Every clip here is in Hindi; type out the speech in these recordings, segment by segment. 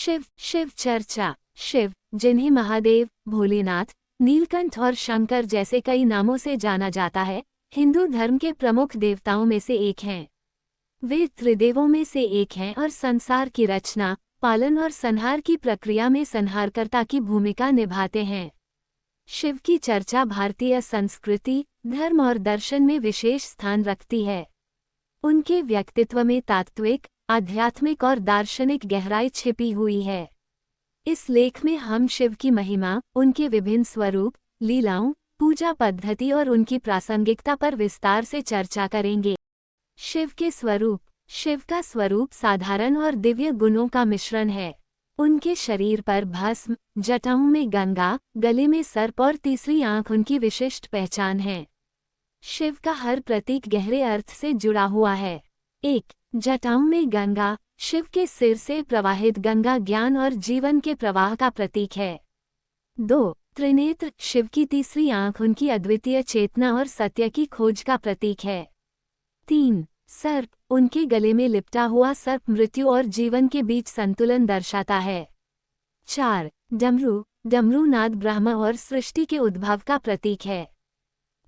शिव शिव चर्चा। शिव, जिन्हें महादेव, भोलेनाथ, नीलकंठ और शंकर जैसे कई नामों से जाना जाता है, हिंदू धर्म के प्रमुख देवताओं में से एक हैं। वे त्रिदेवों में से एक हैं और संसार की रचना, पालन और संहार की प्रक्रिया में संहारकर्ता की भूमिका निभाते हैं। शिव की चर्चा भारतीय संस्कृति, धर्म और दर्शन में विशेष स्थान रखती है। उनके व्यक्तित्व में तात्विक, आध्यात्मिक और दार्शनिक गहराई छिपी हुई है। इस लेख में हम शिव की महिमा, उनके विभिन्न स्वरूप, लीलाओं, पूजा पद्धति और उनकी प्रासंगिकता पर विस्तार से चर्चा करेंगे। शिव के स्वरूप। शिव का स्वरूप साधारण और दिव्य गुणों का मिश्रण है। उनके शरीर पर भस्म, जटाओं में गंगा, गले में सर्प और तीसरी आंख उनकी विशिष्ट पहचान है। शिव का हर प्रतीक गहरे अर्थ से जुड़ा हुआ है। 1. जटाओं में गंगा। शिव के सिर से प्रवाहित गंगा ज्ञान और जीवन के प्रवाह का प्रतीक है। 2. त्रिनेत्र। शिव की तीसरी आंख उनकी अद्वितीय चेतना और सत्य की खोज का प्रतीक है। 3. सर्प। उनके गले में लिपटा हुआ सर्प मृत्यु और जीवन के बीच संतुलन दर्शाता है। 4. डमरू। डमरू नाद ब्रह्म और सृष्टि के उद्भव का प्रतीक है।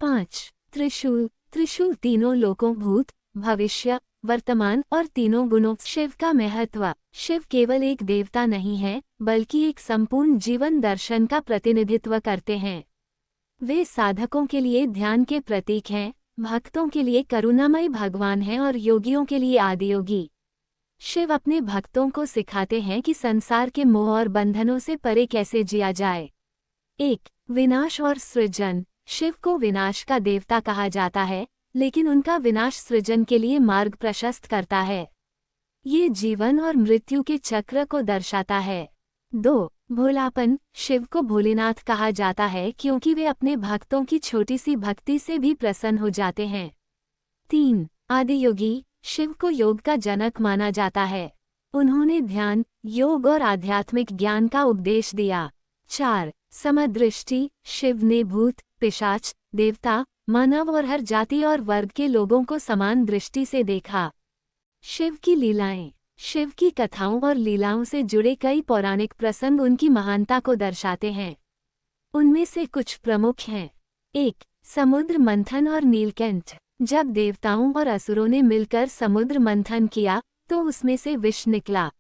5. त्रिशूल। त्रिशूल तीनों लोकों, भूत, भविष्य, वर्तमान और तीनों गुणों। शिव का महत्व। शिव केवल एक देवता नहीं है, बल्कि एक संपूर्ण जीवन दर्शन का प्रतिनिधित्व करते हैं। वे साधकों के लिए ध्यान के प्रतीक हैं, भक्तों के लिए करुणामय भगवान हैं और योगियों के लिए आदियोगी। शिव अपने भक्तों को सिखाते हैं कि संसार के मोह और बंधनों से परे कैसे जिया जाए। 1. विनाश और सृजन। शिव को विनाश का देवता कहा जाता है, लेकिन उनका विनाश सृजन के लिए मार्ग प्रशस्त करता है। ये जीवन और मृत्यु के चक्र को दर्शाता है। 2. भोलापन। शिव को भोलेनाथ कहा जाता है क्योंकि वे अपने भक्तों की छोटी सी भक्ति से भी प्रसन्न हो जाते हैं। 3. आदियोगी। शिव को योग का जनक माना जाता है। उन्होंने ध्यान, योग और आध्यात्मिक ज्ञान का उपदेश दिया। 4. समदृष्टि। शिव ने भूत, पिशाच, देवता, मानव और हर जाति और वर्ग के लोगों को समान दृष्टि से देखा। शिव की लीलाएं। शिव की कथाओं और लीलाओं से जुड़े कई पौराणिक प्रसंग उनकी महानता को दर्शाते हैं। उनमें से कुछ प्रमुख हैं। 1. समुद्र मंथन और नीलकंठ। जब देवताओं और असुरों ने मिलकर समुद्र मंथन किया, तो उसमें से विष निकला।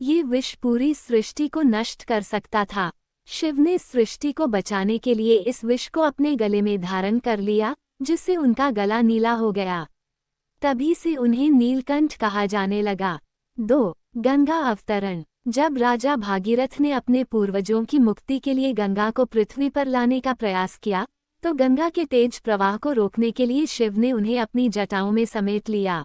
ये विष पूरी सृष्टि को नष्ट कर सकता था। शिव ने सृष्टि को बचाने के लिए इस विष को अपने गले में धारण कर लिया, जिससे उनका गला नीला हो गया। तभी से उन्हें नीलकंठ कहा जाने लगा। 2. गंगा अवतरण। जब राजा भागीरथ ने अपने पूर्वजों की मुक्ति के लिए गंगा को पृथ्वी पर लाने का प्रयास किया, तो गंगा के तेज प्रवाह को रोकने के लिए शिव ने उन्हें अपनी जटाओं में समेट लिया।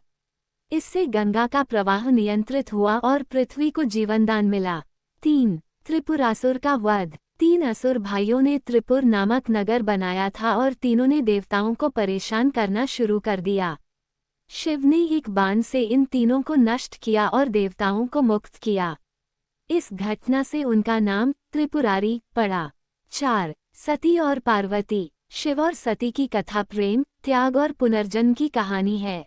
इससे गंगा का प्रवाह नियंत्रित हुआ और पृथ्वी को जीवनदान मिला। 3. त्रिपुरासुर का वध। 3 असुर भाइयों ने त्रिपुर नामक नगर बनाया था और तीनों ने देवताओं को परेशान करना शुरू कर दिया। शिव ने एक बाण से इन तीनों को नष्ट किया और देवताओं को मुक्त किया। इस घटना से उनका नाम त्रिपुरारी पड़ा। 4. सती और पार्वती। शिव और सती की कथा प्रेम, त्याग और पुनर्जन्म की कहानी है।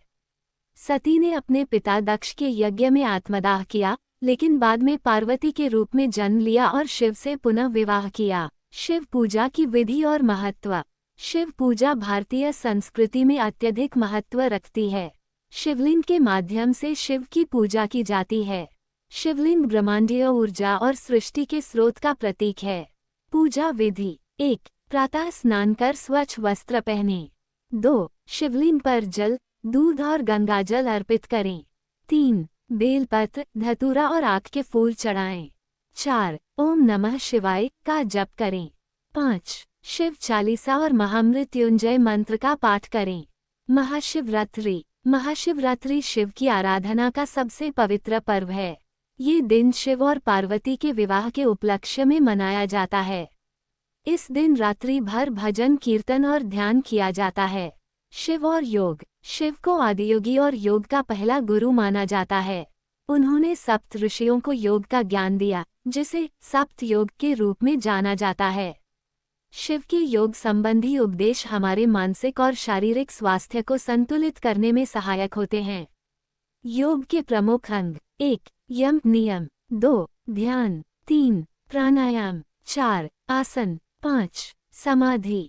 सती ने अपने पिता दक्ष के यज्ञ में आत्मदाह किया, लेकिन बाद में पार्वती के रूप में जन्म लिया और शिव से पुनः विवाह किया। शिव पूजा की विधि और महत्व। शिव पूजा भारतीय संस्कृति में अत्यधिक महत्व रखती है। शिवलिंग के माध्यम से शिव की पूजा की जाती है। शिवलिंग ब्रह्मांडीय ऊर्जा और सृष्टि के स्रोत का प्रतीक है। पूजा विधि। 1. प्रातः स्नान कर स्वच्छ वस्त्र पहनें। 2. शिवलिंग पर जल, दूध और गंगाजल अर्पित करें। 3. बेलपत्र, धतूरा और आक के फूल चढ़ाएं। 4. ओम नमः शिवाय का जप करें। 5. शिव चालीसा और महामृत्युंजय मंत्र का पाठ करें। महाशिवरात्रि। महाशिवरात्रि शिव की आराधना का सबसे पवित्र पर्व है। ये दिन शिव और पार्वती के विवाह के उपलक्ष्य में मनाया जाता है। इस दिन रात्रि भर भजन, कीर्तन और ध्यान किया जाता है। शिव और योग। शिव को आदियोगी और योग का पहला गुरु माना जाता है। उन्होंने सप्त ऋषियों को योग का ज्ञान दिया, जिसे सप्त योग के रूप में जाना जाता है। शिव के योग संबंधी उपदेश हमारे मानसिक और शारीरिक स्वास्थ्य को संतुलित करने में सहायक होते हैं। योग के प्रमुख अंग। 1. यम नियम। 2. ध्यान। 3 प्राणायाम। 4 आसन। 5 समाधि।